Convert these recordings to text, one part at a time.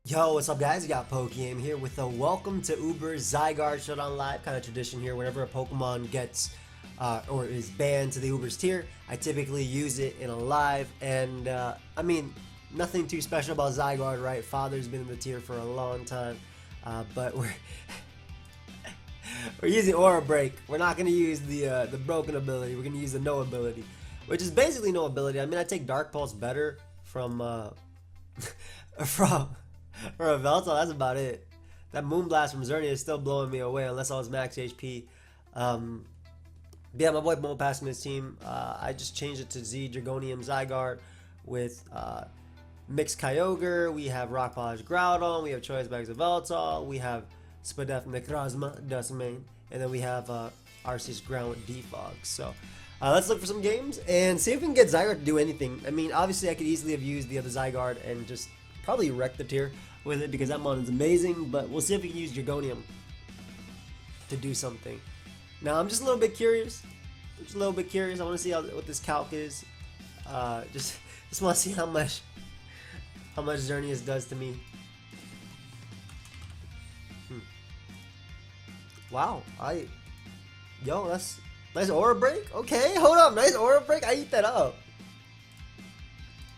Yo, what's up guys? You got PokeaimMD here with a welcome to UBERS Zygarde Showdown Live kind of tradition here. Whenever a Pokemon gets or is banned to the UBERS tier, I typically use it in a live. And I mean, nothing too special about Zygarde, right? Father's been in the tier for a long time, but we're using Aura Break. We're not going to use the broken ability. We're going to use the no ability, which is basically no ability. I mean, I take Dark Pulse better from from or a Veltal, that's about it. That Moonblast from Xerneas is still blowing me away unless I was max HP. Yeah, my boy Mo passed me his team. I just changed it to Z Dragonium Zygarde with Mixed Kyogre. We have Rock Polish Groudon. We have Choice Bags of Veltal. We have Spadef Necrozma, Dustmane. And then we have Arceus Ground with Defog. So let's look for some games and see if we can get Zygarde to do anything. I mean, obviously I could easily have used the other Zygarde and just probably wreck the tier with it because that mon is amazing, but we'll see if we can use Dragonium to do something. Now I'm just a little bit curious. I want to see what this calc is. Just want to see how much Xerneas does to me. Wow, yo, that's nice Aura Break. Okay, hold up, nice Aura Break. I eat that up.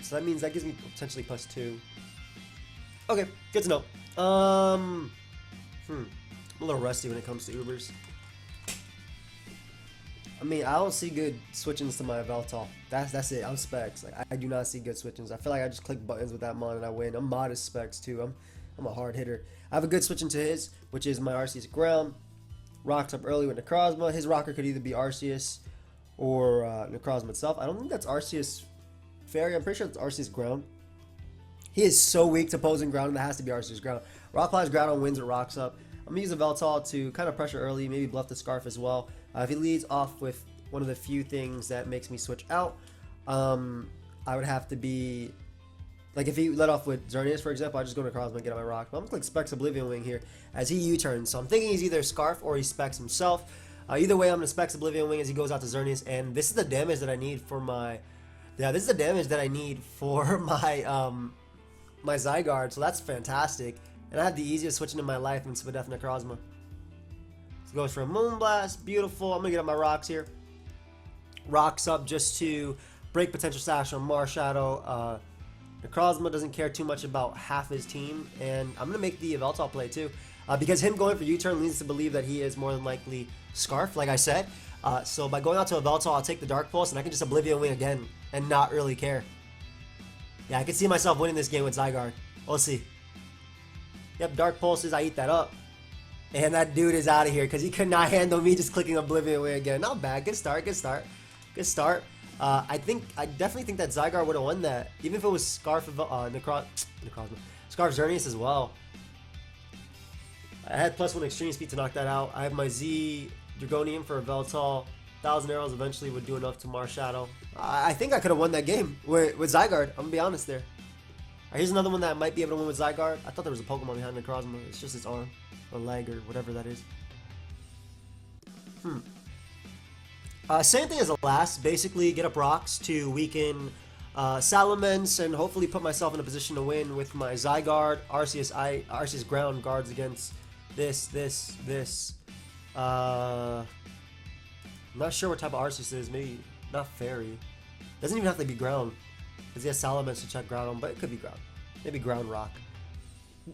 So that means that gives me potentially +2. Okay, good to know. I'm a little rusty when it comes to Ubers. I mean, I don't see good switch-ins to my Veltal. That's it. I'm specs. Like I do not see good switch-ins. I feel like I just click buttons with that mon and I win. I'm modest specs too. I'm a hard hitter. I have a good switch into his, which is my Arceus Ground. Rocks up early with Necrozma. His rocker could either be Arceus or Necrozma itself. I don't think that's Arceus Fairy. I'm pretty sure it's Arceus Ground. He is so weak to opposing ground, and that has to be Arceus Ground. Rock Flies Groudon wins with Rocks up. I'm going to use a Veltal to kind of pressure early, maybe bluff the Scarf as well. If he leads off with one of the few things that makes me switch out, I would have to be... Like if he led off with Xerneas, for example, I just go to Necrozma and get on my Rock. But I'm going to click Specs Oblivion Wing here as he U-turns. So I'm thinking he's either Scarf or he Specs himself. Either way, I'm going to Specs Oblivion Wing as he goes out to Xerneas. And this is the damage that I need for my... Yeah, this is the damage that I need for my... my Zygarde, so that's fantastic. And I have the easiest switching in my life in Spadef Necrozma. So it goes for a Moonblast, beautiful. I'm gonna get up my rocks here. Rocks up just to break potential sash on Marshadow. Necrozma doesn't care too much about half his team, and I'm gonna make the Veltal play too. Because him going for U-turn leads to believe that he is more than likely Scarf, like I said. So by going out to a Veltal, I'll take the Dark Pulse, and I can just Oblivion Wing again and not really care. Yeah, I can see myself winning this game with Zygarde. We'll see. Yep, Dark Pulses, I eat that up. And that dude is out of here because he could not handle me just clicking Oblivion away again. Not bad. Good start, good start. Good start. I definitely think that Zygarde would have won that. Even if it was Scarf Scarf Xerneas as well. I had +1 extreme speed to knock that out. I have my Z Dragonium for a Veltal. 1,000 arrows eventually would do enough to Marshadow. I think I could have won that game with Zygarde. I'm gonna be honest there. Alright, here's another one that I might be able to win with Zygarde. I thought there was a Pokemon behind Necrozma. It's just its arm or leg or whatever that is. Same thing as the last. Basically, get up rocks to weaken Salamence and hopefully put myself in a position to win with my Zygarde. Arceus Ground guards against this. I'm not sure what type of Arceus it is. Maybe not Fairy. Doesn't even have to be Ground. Because he has Salamence to check Ground on, but it could be Ground. Maybe Ground Rock.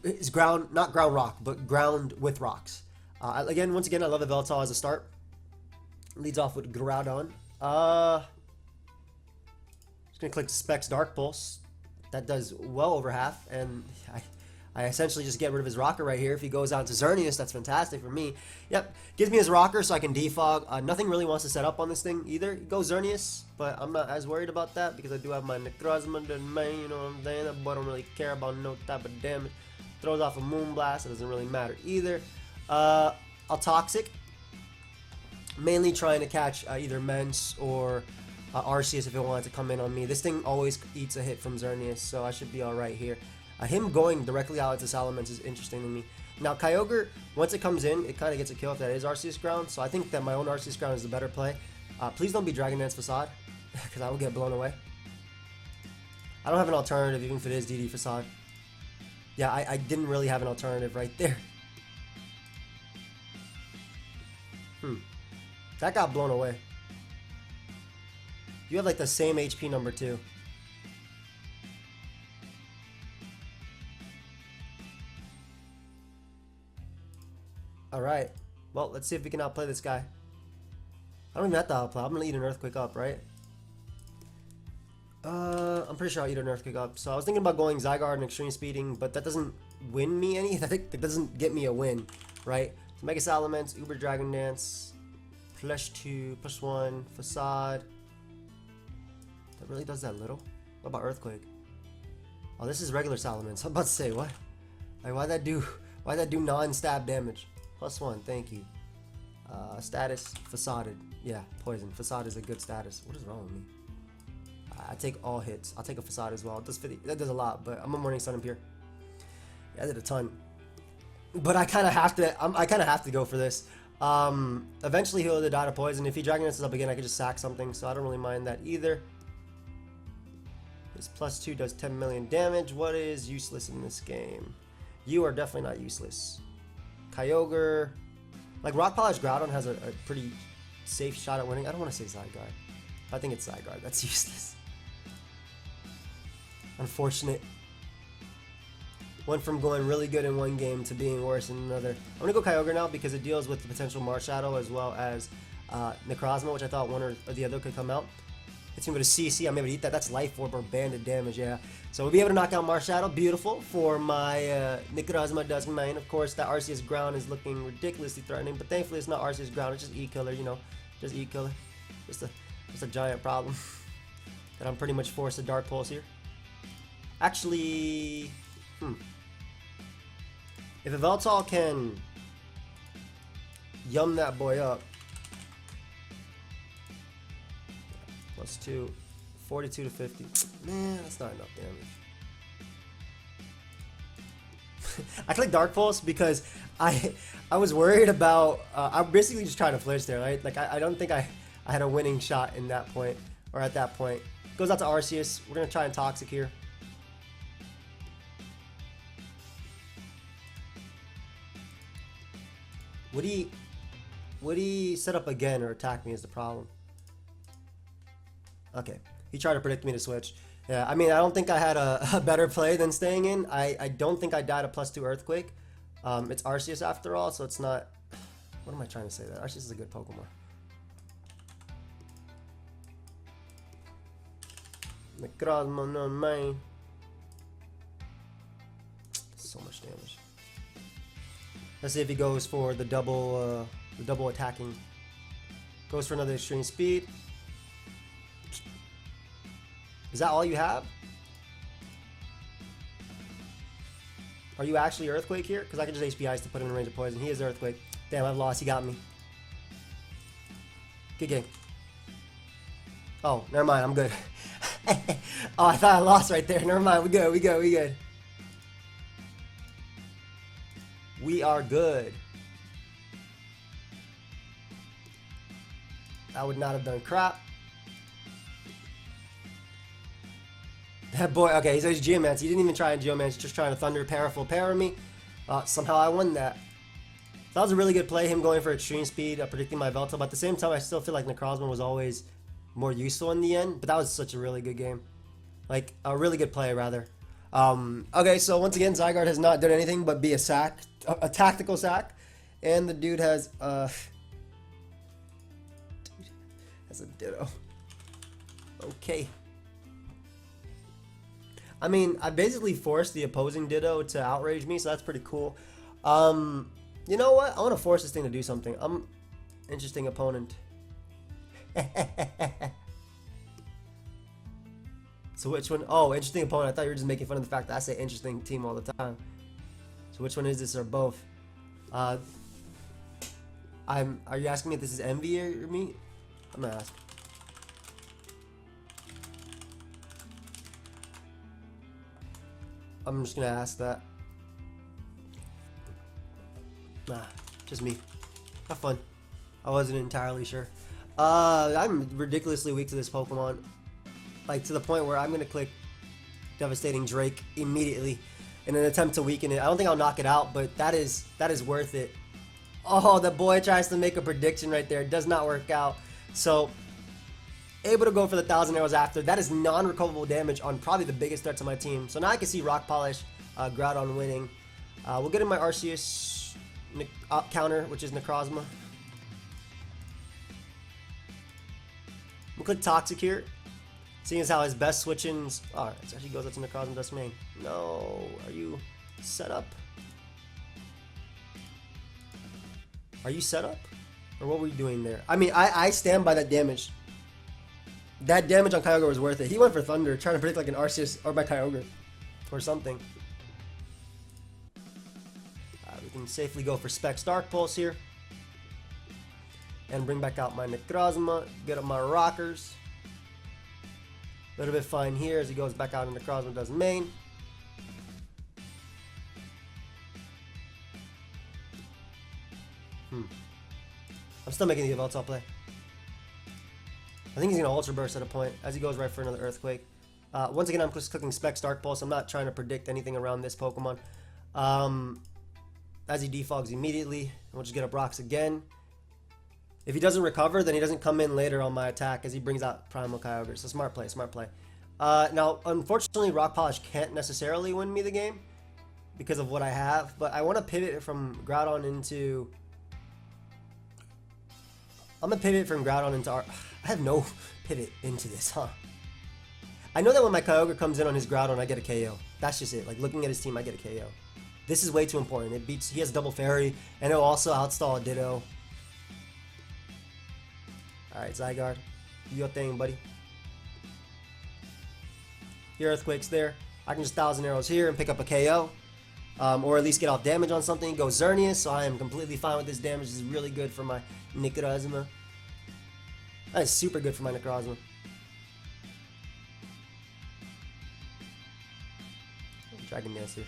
It's Ground, not Ground Rock, but Ground with Rocks. Once again, I love the Veltal as a start. Leads off with Groudon. Just gonna click Specs Dark Pulse. That does well over half, and I essentially just get rid of his rocker right here. If he goes out to Xerneas, that's fantastic for me. Yep, gives me his rocker so I can defog. Nothing really wants to set up on this thing either. Go Xerneas, but I'm not as worried about that because I do have my Necrozma, you know what I'm saying? That boy don't really care about no type of damage. Throws off a Moonblast, it doesn't really matter either. I'll Toxic. Mainly trying to catch either Mence or Arceus if it wanted to come in on me. This thing always eats a hit from Xerneas, so I should be alright here. Him going directly out to Salamence is interesting to me. Now, Kyogre, once it comes in, it kind of gets a kill if that is Arceus Ground, so I think that my own Arceus Ground is the better play. Please don't be Dragon Dance Facade, because I will get blown away. I don't have an alternative, even if it is DD Facade. Yeah, I didn't really have an alternative right there. That got blown away. You have like the same HP number too. Alright. Well, let's see if we can outplay this guy. I don't even have to outplay. I'm gonna eat an Earthquake up, right? I'm pretty sure I'll eat an Earthquake up. So I was thinking about going Zygarde and Extreme Speeding, but that doesn't win me any. I think that doesn't get me a win, right? So Mega Salamence, Uber Dragon Dance, +2, +1, Facade. That really does that little? What about Earthquake? Oh, this is regular Salamence. I'm about to say, what? Like, why'd that do non-stab damage? +1, thank you. Status, Facaded. Yeah, Poison. Facade is a good status. What is wrong with me? I take all hits. I'll take a Facade as well. It does 50. That does a lot, but I'm a Morning Sun Impure. Yeah, I did a ton. But I kind of have to. I kind of have to go for this. Eventually he'll die to Poison. If he Dragon Dances up again, I could just sack something, so I don't really mind that either. His +2 does 10 million damage. What is useless in this game? You are definitely not useless. Kyogre. Like, Rock Polish Groudon has a pretty safe shot at winning. I don't want to say Zygarde. I think it's Zygarde. That's useless. Unfortunate. Went from going really good in one game to being worse in another. I'm going to go Kyogre now because it deals with the potential Marshadow as well as Necrozma, which I thought one or the other could come out. It's going to go to CC. I'm able to eat that. That's Life Orb or Banded damage, yeah. So we'll be able to knock out Marshadow. Beautiful for my Necrozma does mine. Of course, that Arceus ground is looking ridiculously threatening, but thankfully it's not Arceus ground. It's just E-Killer, you know. Just E-Killer. Just a giant problem that I'm pretty much forced to Dark Pulse here. Actually, if a Veltal can yum that boy up, +2, 42 to 50. Man, that's not enough damage. I clicked Dark Pulse because I was worried about. I'm basically just trying to flinch there, right? Like I don't think I had a winning shot in that point or at that point. Goes out to Arceus. We're gonna try and Toxic here. Would he set up again or attack me is the problem. Okay, he tried to predict me to switch. Yeah, I mean, I don't think I had a better play than staying in. I don't think I died a +2 Earthquake. It's Arceus after all, so it's not... What am I trying to say there? Arceus is a good Pokemon. Necrozma on mine. So much damage. Let's see if he goes for the double attacking. Goes for another Extreme Speed. Is that all you have? Are you actually Earthquake here? Because I can just HP Ice to put him in range of Poison. He is Earthquake. Damn, I've lost. He got me. Good game. Oh, never mind. I'm good. Oh, I thought I lost right there. Never mind. We good. We good. We good. We are good. I would not have done crap. That boy, okay, he's Geomance. He didn't even try and Geomance, just trying to Thunder Powerful Power me. Somehow I won that. That was a really good play, him going for Extreme Speed, predicting my Veltal, but at the same time, I still feel like Necrozma was always more useful in the end, but that was such a really good game. Like, a really good play, rather. Okay, so once again, Zygarde has not done anything but be a sack, a tactical sack, and the dude has, has a Ditto. Okay. I mean, I basically forced the opposing Ditto to outrage me, so that's pretty cool. You know what? I want to force this thing to do something. Interesting opponent. So which one? Oh, interesting opponent. I thought you were just making fun of the fact that I say interesting team all the time. So which one is this or both? Are you asking me if this is Envy or me? I'm gonna ask. I'm just gonna ask that. Nah, just me. Have fun. I wasn't entirely sure. I'm ridiculously weak to this Pokemon. Like, to the point where I'm gonna click Devastating Drake immediately. in an attempt to weaken it. I don't think I'll knock it out, but that is worth it. Oh, the boy tries to make a prediction right there. It does not work out. So, able to go for the 1,000 arrows after. That is non-recoverable damage on probably the biggest threat to my team. So now I can see Rock Polish, Groudon winning. We'll get in my Arceus counter, which is Necrozma. We'll click Toxic here. Seeing as how his best switch-ins... Oh, it actually goes up to Necrozma Dust Main. No, are you set up? Are you set up? Or what were you doing there? I mean, I stand by that damage. That damage on Kyogre was worth it. He went for Thunder, trying to predict like an Arceus or my Kyogre. Or something. We can safely go for Specs Dark Pulse here. And bring back out my Necrozma. Get up my Rockers. A little bit fine here as he goes back out into Necrozma, does main. I'm still making the Yveltal play. I think he's going to Ultra Burst at a point as he goes right for another Earthquake. Once again, I'm just clicking Specs Dark Pulse. I'm not trying to predict anything around this Pokemon. As he defogs immediately, we'll just get up Rocks again. If he doesn't recover, then he doesn't come in later on my attack as he brings out Primal Kyogre. So smart play, smart play. Now, unfortunately, Rock Polish can't necessarily win me the game because of what I have, but I want to pivot from Groudon into... I'm going to pivot from Groudon into... I have no pivot into this, huh? I know that when my Kyogre comes in on his Groudon, I get a KO. That's just it. Like, looking at his team, I get a KO. This is way too important. It beats... He has double Fairy, and it'll also outstall a Ditto. Alright, Zygarde. Do your thing, buddy. Your Earthquake's there. I can just 1,000 arrows here and pick up a KO. Or at least get off damage on something. Go Xerneas, so I am completely fine with this damage. This is really good for my Necrozma. That is super good for my Necrozma. Dragon Dance here.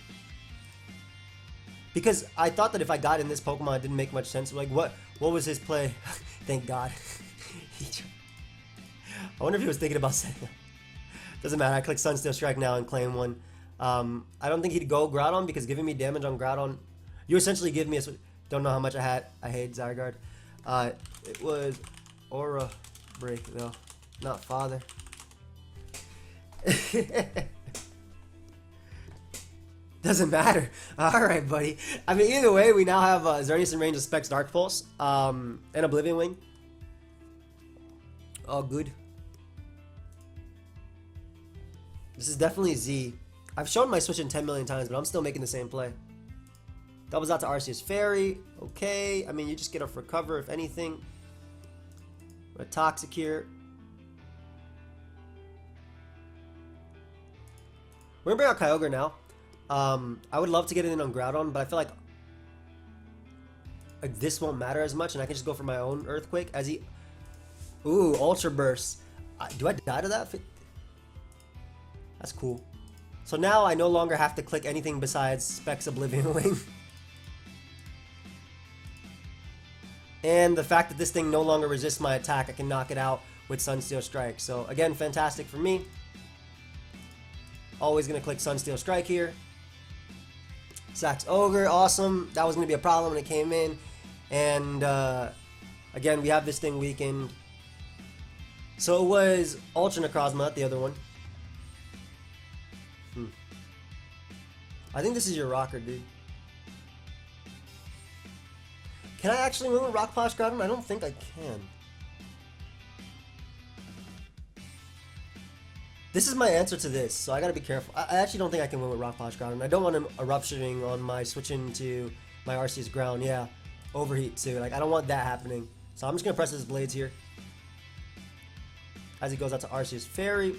Because I thought that if I got in this Pokemon, it didn't make much sense. Like, what was his play? Thank God. I wonder if he was thinking about setting up. Doesn't matter. I click Sunsteel Strike now and claim one. I don't think he'd go Groudon because giving me damage on Groudon, you essentially give me a... Don't know how much I hate Zygarde. It was Aura Break though, not Father. Doesn't matter. Alright, buddy. I mean, either way, we now have Xerneas in range of Specs Dark Pulse and Oblivion Wing. Oh, good. This is definitely Z. I've shown my switch in 10 million times, but I'm still making the same play. Doubles out to Arceus Fairy. Okay. I mean, you just get off Recover, if anything. We're Toxic here. We're going to bring out Kyogre now. I would love to get it in on Groudon, but I feel like this won't matter as much, and I can just go for my own Earthquake as he... Ooh, Ultra Burst. Do I die to that? That's cool. So now I no longer have to click anything besides Specs Oblivion Wing. And the fact that this thing no longer resists my attack, I can knock it out with Sunsteel Strike. So again, fantastic for me. Always going to click Sunsteel Strike here. Sax Ogre, awesome. That was going to be a problem when it came in. And again, we have this thing weakened. So it was Ultra Necrozma, not the other one. I think this is your Rocker, dude. Can I actually move a Rock Polish Groudon? I don't think I can. This is my answer to this, so I gotta be careful. I actually don't think I can win with Rock Polish Groudon. I don't want him eruptioning on my switch into my Arceus Ground. Yeah, overheat too. Like, I don't want that happening. So I'm just gonna press his blades here. As he goes out to Arceus Fairy.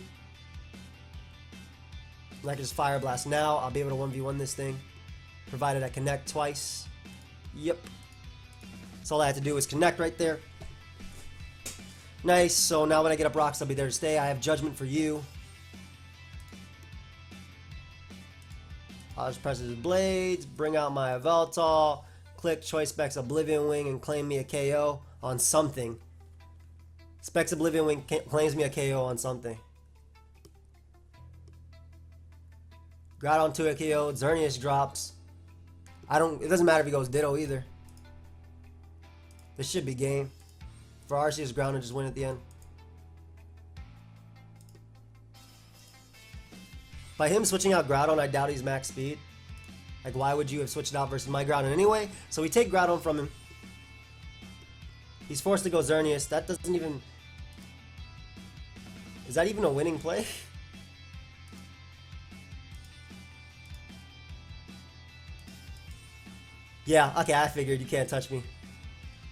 And I can just Fire Blast now. I'll be able to 1v1 this thing. Provided I connect twice. Yep. So all I have to do is connect right there. Nice. So now when I get up rocks, I'll be there to stay. I have Judgment for you. I'll just press his blades, bring out my Yveltal, click Choice Specs Oblivion Wing, and claim me a KO on something. Specs Oblivion Wing claims me a KO on something. Groudon to a KO. Xerneas drops. It doesn't matter if he goes Ditto either. This should be game. For Arceus, Groudon just win at the end. By him switching out Groudon, I doubt he's max speed. Like, why would you have switched it out versus my Groudon anyway? So we take Groudon from him. He's forced to go Xerneas. That doesn't even... Is that even a winning play? Yeah, okay, I figured you can't touch me.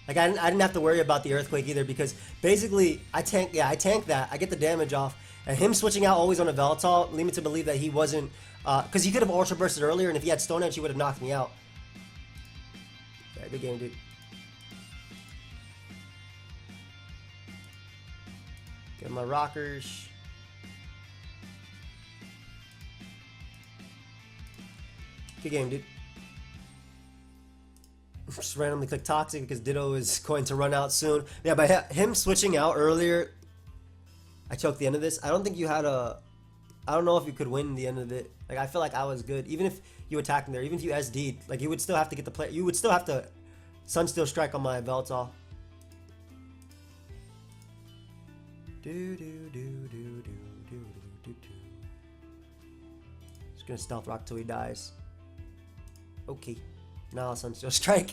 Like, I didn't have to worry about the Earthquake either because basically, I tank that. I get the damage off. And him switching out always on a Veltal lead me to believe that he wasn't... Because he could have Ultra Bursted earlier, and if he had Stone Edge, he would have knocked me out. Yeah, good game, dude. Get my rockers. Good game, dude. Just randomly click Toxic because Ditto is going to run out soon. Yeah, by him switching out earlier, I choked the end of this. I don't think you had a... I don't know if you could win the end of it. Like, I feel like I was good. Even if you attacked him there, even if you SD'd, like, you would still have to get the play. You would still have to Sunsteel Strike on my Veltal. Just gonna Stealth Rock till he dies. Okay. Now I'll Sunsteel Strike.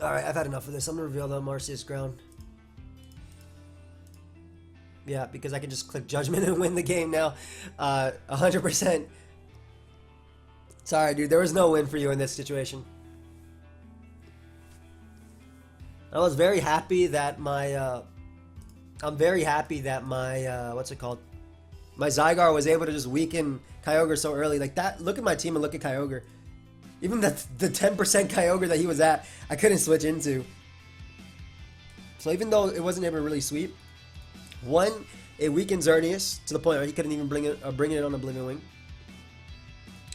Alright, I've had enough of this. I'm gonna reveal the Arceus ground. Yeah, because I can just click Judgment and win the game now. 100%. Sorry, dude. There was no win for you in this situation. I was very happy that my... I'm very happy that my... what's it called? My Zygarde was able to just weaken Kyogre so early. Like that, look at my team and look at Kyogre. Even the 10% Kyogre that he was at, I couldn't switch into. So even though it wasn't able to really sweep, one, it weakened Xerneas to the point where he couldn't even bring it on Oblivion Wing.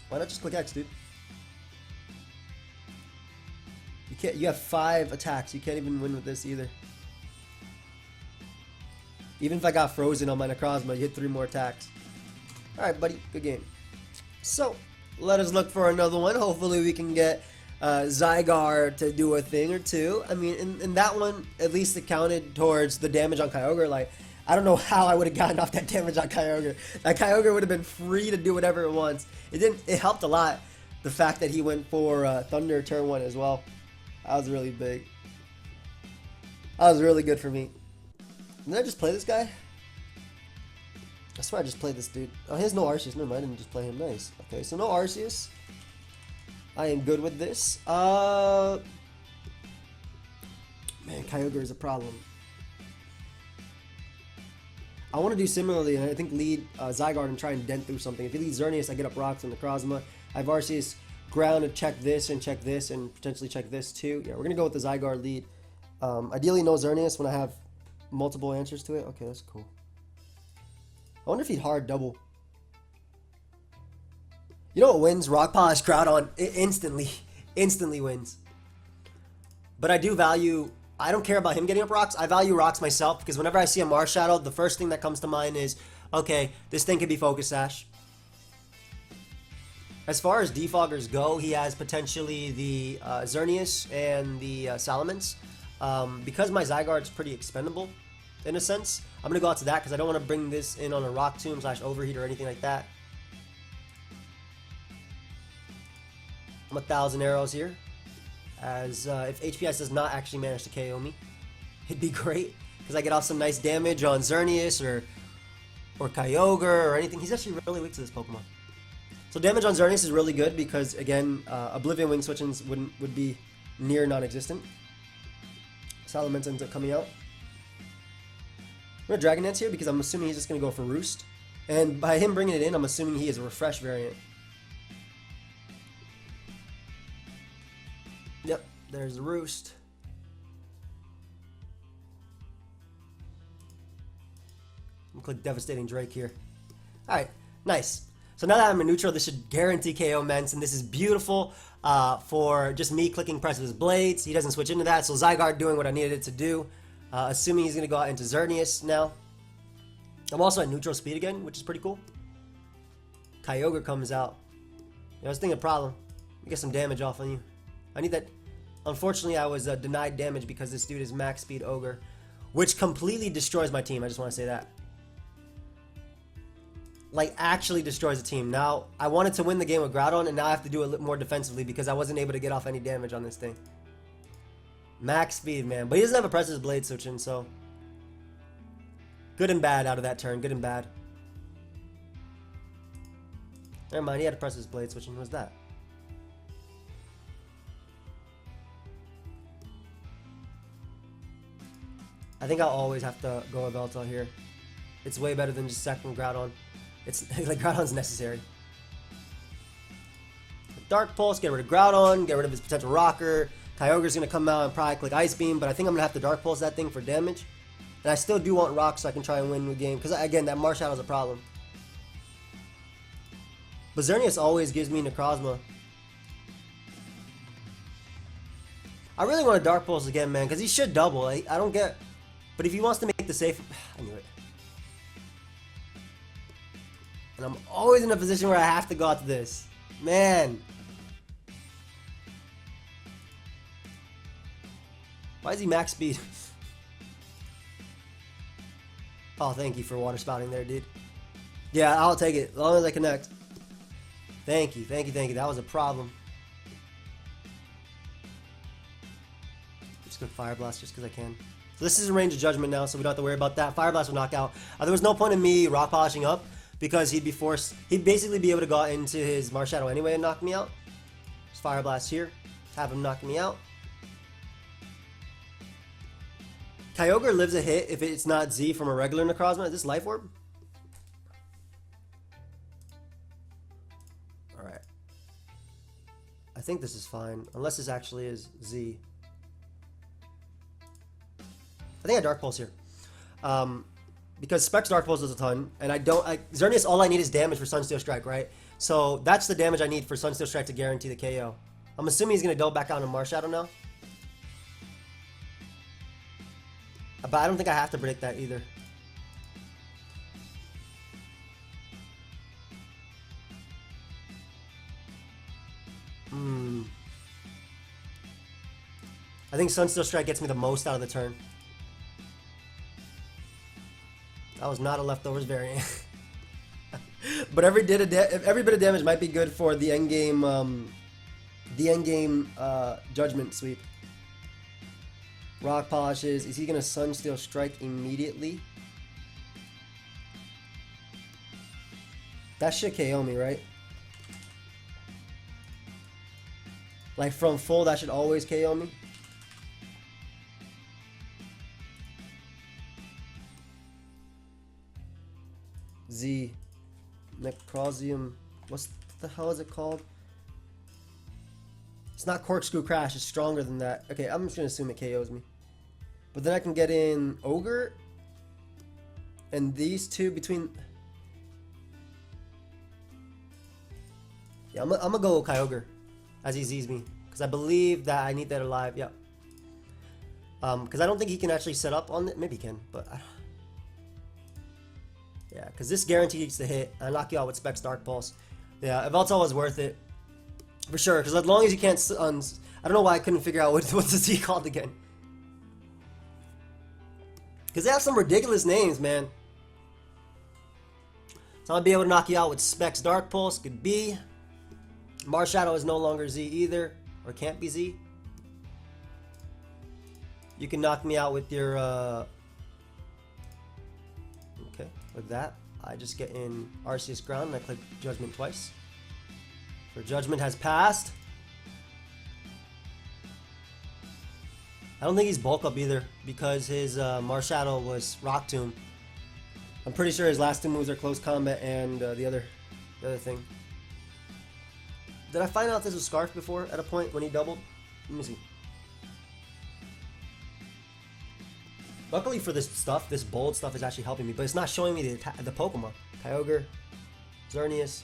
Why not just click X, dude? You can't. You have 5 attacks. You can't even win with this either. Even if I got frozen on my Necrozma, you hit 3 more attacks. Alright, buddy. Good game. So, let us look for another one. Hopefully we can get Zygarde to do a thing or two. I mean, in that one, at least it counted towards the damage on Kyogre. Like, I don't know how I would have gotten off that damage on Kyogre. That Kyogre would have been free to do whatever it wants. It helped a lot, the fact that he went for Thunder turn 1 as well. That was really big. That was really good for me. Did I just play this guy? I swear I just played this dude. Oh, he has no Arceus. Never mind, I didn't just play him. Nice. Okay, so no Arceus. I am good with this. Man, Kyogre is a problem. I want to do similarly, and I think lead Zygarde and try and dent through something. If he leads Xerneas, I get up rocks and Necrozma. I have Arceus ground to check this and potentially check this too. Yeah, we're going to go with the Zygarde lead. Ideally no Xerneas when I have multiple answers to it. Okay, that's cool. I wonder if he'd hard double. You know what wins? Rock Polish Groudon. It instantly wins. But I do value... I don't care about him getting up rocks. I value rocks myself because whenever I see a Marshadow, the first thing that comes to mind is, okay, this thing could be Focus Sash. As far as defoggers go, he has potentially the Xerneas and the Salamence. Because my Zygarde's pretty expendable, in a sense, I'm going to go out to that because I don't want to bring this in on a Rock Tomb / Overheat or anything like that. I'm 1,000 arrows here. As if HPS does not actually manage to KO me, it'd be great because I get off some nice damage on Xerneas or Kyogre or anything. He's actually really weak to this Pokemon. So damage on Xerneas is really good because again, Oblivion Wing switchings would be near non-existent. Salamence ends up coming out. I'm gonna Dragon Dance here because I'm assuming he's just gonna go for Roost, and by him bringing it in, I'm assuming he is a Refresh variant. Yep, there's the Roost. I'm gonna click Devastating Drake here. Alright, nice. So now that I'm in neutral, this should guarantee KO Mence, and this is beautiful for just me clicking press of his blades. He doesn't switch into that, so Zygarde doing what I needed it to do. Assuming he's gonna go out into Xerneas now. I'm also at neutral speed again, which is pretty cool. Kyogre comes out. I was thinking a problem. We get some damage off on you. I need that. Unfortunately, I was denied damage because this dude is max speed Ogre, which completely destroys my team. I just want to say that. Like, actually destroys the team. Now, I wanted to win the game with Groudon, and now I have to do a little more defensively because I wasn't able to get off any damage on this thing. Max speed, man. But he doesn't have a Precious Blade switching, so... Good and bad out of that turn. Good and bad. Never mind, he had a Precious Blade switching. What was that? I think I'll always have to go with Veltal here. It's way better than just sacking Groudon. It's like Groudon's necessary. Dark Pulse, get rid of Groudon, get rid of his potential Rocker. Kyogre's gonna come out and probably click Ice Beam, but I think I'm gonna have to Dark Pulse that thing for damage. And I still do want Rock so I can try and win the game, because again, that Marshallow's a problem. But Xerneas always gives me Necrozma. I really want to Dark Pulse again, man, because he should double. I don't get... But if he wants to make the safe... I knew it. And I'm always in a position where I have to go out to this. Man. Why is he max speed? Oh, thank you for water spouting there, dude. Yeah, I'll take it. As long as I connect. Thank you, thank you, thank you. That was a problem. Just gonna Fire Blast just because I can. So this is in range of Judgment now, so we don't have to worry about that. Fire Blast will knock out. There was no point in me Rock Polishing up because he'd be forced. He'd basically be able to go into his Marshadow anyway and knock me out. Just Fire Blast here. Have him knock me out. Kyogre lives a hit if it's not Z from a regular Necrozma. Is this Life Orb? Alright. I think this is fine. Unless this actually is Z. I think I Dark Pulse here. Because Specs Dark Pulse does a ton. And I don't... Xerneas, all I need is damage for Sunsteel Strike, right? So that's the damage I need for Sunsteel Strike to guarantee the KO. I'm assuming he's going to double back out on Marshadow now. But I don't think I have to predict that either. I think Sunsteel Strike gets me the most out of the turn. That was not a leftovers variant. But every bit of damage might be good for the end game Judgment sweep. Rock Polishes. Is he gonna Sunsteel Strike immediately? That should KO me, right? Like from full, that should always KO me. Z. Necrozium. What the hell is it called? It's not Corkscrew Crash. It's stronger than that. Okay, I'm just going to assume it KOs me. But then I can get in Ogre. And these two between... Yeah, I'm going to go with Kyogre as he Z's me. Because I believe that I need that alive. Yep. Because I don't think he can actually set up on it. Maybe he can, but... Yeah, because this guarantees the hit. I knock you out with Specs Dark Pulse. Yeah, Veltal was worth it. For sure, because as long as you can't... I don't know why I couldn't figure out what's the Z called again. Because they have some ridiculous names, man. So I'll be able to knock you out with Specs Dark Pulse. Could be. Marshadow is no longer Z either. Or can't be Z. You can knock me out with your... Okay, with that, I just get in Arceus Ground and I click Judgment twice. For Judgment has passed. I don't think he's bulk up either because his Marshadow was Rock Tomb. I'm pretty sure his last two moves are close combat and the other thing. Did I find out this was Scarf before at a point when he doubled? Let me see. Luckily for this stuff, this bold stuff is actually helping me, but it's not showing me the Pokemon. Kyogre, Xerneas.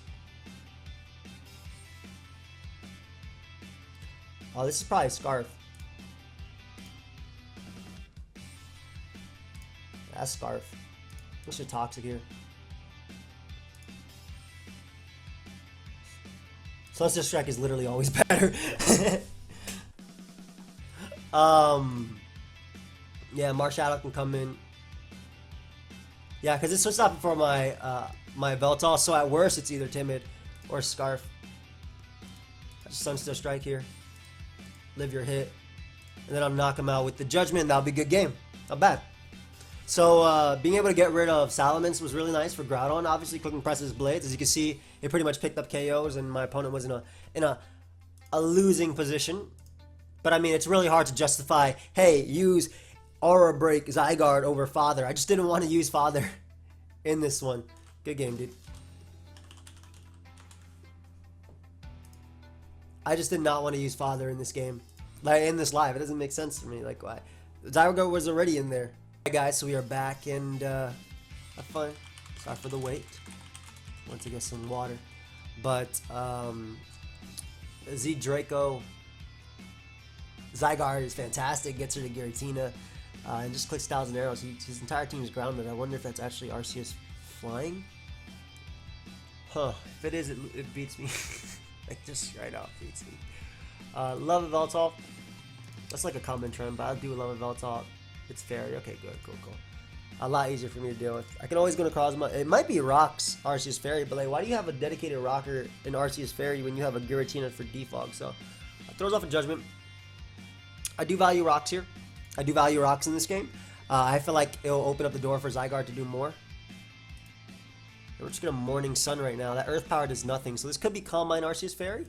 Oh, this is probably Scarf. That's Scarf. This shit toxic here. Celestial Strike is literally always better. Yeah, Marshadow can come in. Yeah, because it's switched up for my my Veltal, so at worst it's either Timid or Scarf. Just Sunsteel Strike here. Live your hit. And then I'll knock him out with the Judgment, and that'll be a good game. Not bad. So being able to get rid of Salamence was really nice for Groudon. Obviously, clicking presses Blades. As you can see, it pretty much picked up KOs, and my opponent was in a losing position. But I mean, it's really hard to justify, hey, use Aura Break Zygarde over Father. I just didn't want to use Father in this one. Good game, dude. I just did not want to use Father in this game. Like, in this live. It doesn't make sense to me. Like, why? Zygarde was already in there. Alright, guys, so we are back, and have fun. Sorry for the wait. Want to get some water. But, Z Draco Zygarde is fantastic. Gets her to Giratina. And just clicks 1,000 arrows. His entire team is grounded. I wonder if that's actually Arceus flying. Huh. If it is, it beats me. Like, just straight out beats me. Love of Veltal. That's like a common trend, but I'll do Love of Veltal. It's Fairy. Okay, good, cool. A lot easier for me to deal with. I can always go to Cosmo. It might be Rock's Arceus Fairy, but like, why do you have a dedicated rocker in Arceus Fairy when you have a Giratina for Defog? So, throws off a Judgment. I do value Rocks here. I do value Rocks in this game. I feel like it'll open up the door for Zygarde to do more. We're just gonna Morning Sun right now. That Earth Power does nothing, so this could be Calm Mind Arceus Fairy.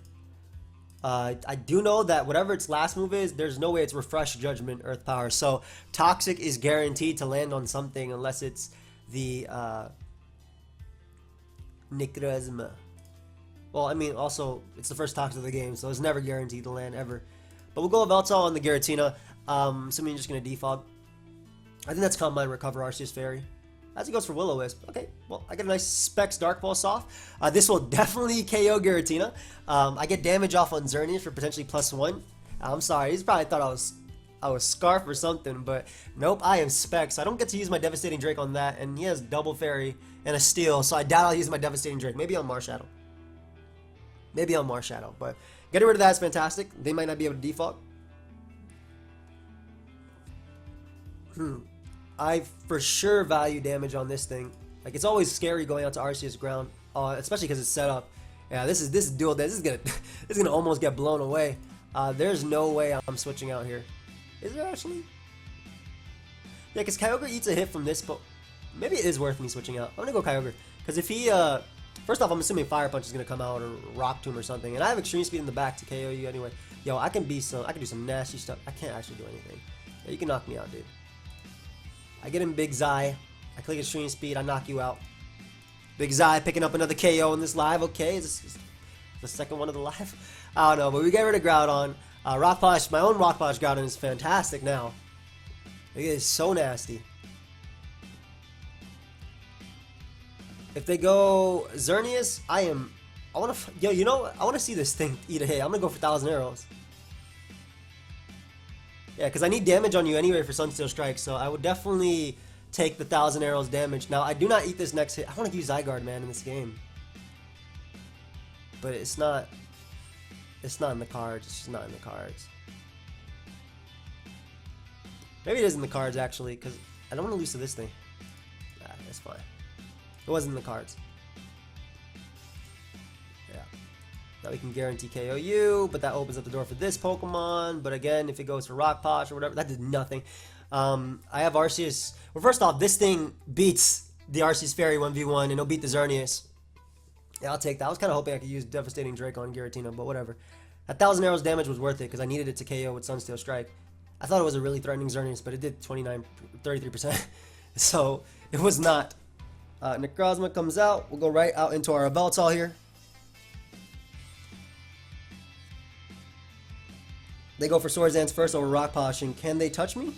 I do know that whatever its last move is, there's no way it's Refresh, Judgment, Earth Power. So Toxic is guaranteed to land on something unless it's the Necrozma. Well, I mean, also, it's the first Toxic of the game, so it's never guaranteed to land ever. But we'll go with Veltal on the Giratina. Assuming you're just going to defog. I think that's Calm Mind, Recover Arceus Fairy. As he goes for Will-O-Wisp. Okay, well, I get a nice Specs Dark Pulse off. This will definitely KO Giratina. I get damage off on Xerneas for potentially +1. I'm sorry, he's probably thought I was Scarf or something, but nope, I am Specs. I don't get to use my Devastating Drake on that, and he has Double Fairy and a Steel, so I doubt I'll use my Devastating Drake. Maybe on Marshadow. But getting rid of that is fantastic. They might not be able to default. I for sure value damage on this thing. Like, it's always scary going out to Arceus ground, especially because it's set up. Yeah, this is dual. This is gonna almost get blown away. There's no way I'm switching out here. Is there actually? Yeah, because Kyogre eats a hit from this, but maybe it is worth me switching out. I'm gonna go Kyogre because if he, first off, I'm assuming Fire Punch is gonna come out or Rock Tomb or something, and I have Extreme Speed in the back to KO you anyway. Yo, I can do some nasty stuff. I can't actually do anything. Yeah, you can knock me out, dude. I get in Big Zy. I click Extreme Speed. I knock you out. Big Zy picking up another KO in this live. Okay, is this the second one of the live? I don't know, but we get rid of Groudon. Rock Polish, my own Rock Polish Groudon is fantastic now. It is so nasty. If they go Xerneas, I want to see this thing eat a hit. I'm gonna go for 1,000 arrows. Yeah, because I need damage on you anyway for Sunsteel Strike, so I would definitely take the 1,000 arrows damage. Now, I do not eat this next hit. I want to use Zygarde, man, in this game. But it's not in the cards. It's just not in the cards. Maybe it is in the cards, actually, because I don't want to lose to this thing. Nah, that's fine. It wasn't in the cards. Yeah. Now we can guarantee KO you, but that opens up the door for this Pokemon. But again, if it goes for Rock Posh or whatever, that did nothing. I have Arceus. Well, first off, this thing beats the Arceus Fairy 1v1, and it'll beat the Xerneas. Yeah, I'll take that. I was kind of hoping I could use Devastating Drake on Giratina, but whatever. 1,000 arrows damage was worth it because I needed it to KO with Sunsteel Strike. I thought it was a really threatening Xerneas, but it did 33%. So it was not. Necrozma comes out. We'll go right out into our Veltal here. They go for Swords Dance first over Rock Polishing. Can they touch me?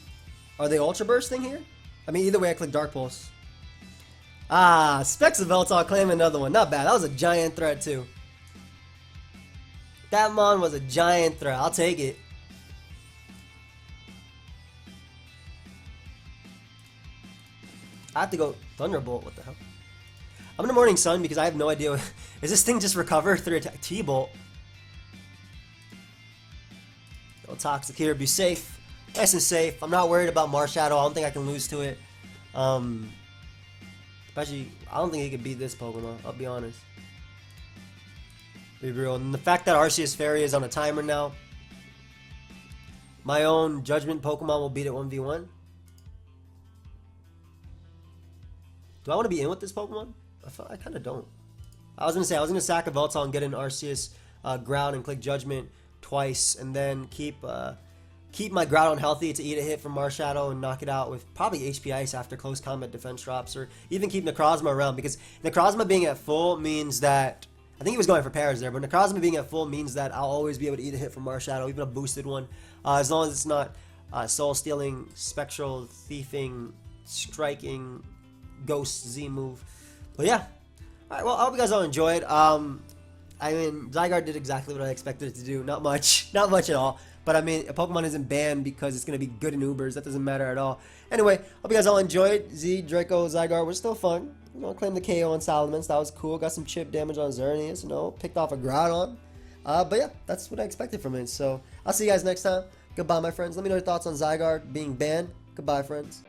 Are they Ultra Bursting here? I mean, either way, I click Dark Pulse. Specs of Veltal claim another one. Not bad. That was a giant threat, too. That Mon was a giant threat. I'll take it. I have to go Thunderbolt. What the hell? I'm in the Morning Sun because I have no idea. Is this thing just recover through attack? T-Bolt. No Toxic here. Be safe. Nice and safe. I'm not worried about Marshadow. I don't think I can lose to it. Especially, I don't think he could beat this Pokemon. I'll be honest. Be real. And the fact that Arceus Fairy is on a timer now. My own Judgment Pokemon will beat it 1v1. Do I want to be in with this Pokemon? I kind of don't. I was gonna sack a Veltal and get an Arceus Ground and click Judgment twice, and then keep my Groudon healthy to eat a hit from Marshadow and knock it out with probably HP Ice after close combat defense drops, or even keep Necrozma around, because Necrozma being at full means that, I think he was going for pairs there, but Necrozma being at full means that I'll always be able to eat a hit from Marshadow, even a boosted one, as long as it's not Soul Stealing, Spectral, Thieving, Striking, Ghost Z move. But yeah, alright, well, I hope you guys all enjoyed. I mean, Zygarde did exactly what I expected it to do. Not much at all. But I mean, a Pokemon isn't banned because it's going to be good in UBERS. That doesn't matter at all. Anyway, hope you guys all enjoyed. Z, Draco, Zygarde was still fun. You know, claimed the KO on Salamence. That was cool. Got some chip damage on Xerneas. You know, picked off a Groudon. But yeah, that's what I expected from it. So, I'll see you guys next time. Goodbye, my friends. Let me know your thoughts on Zygarde being banned. Goodbye, friends.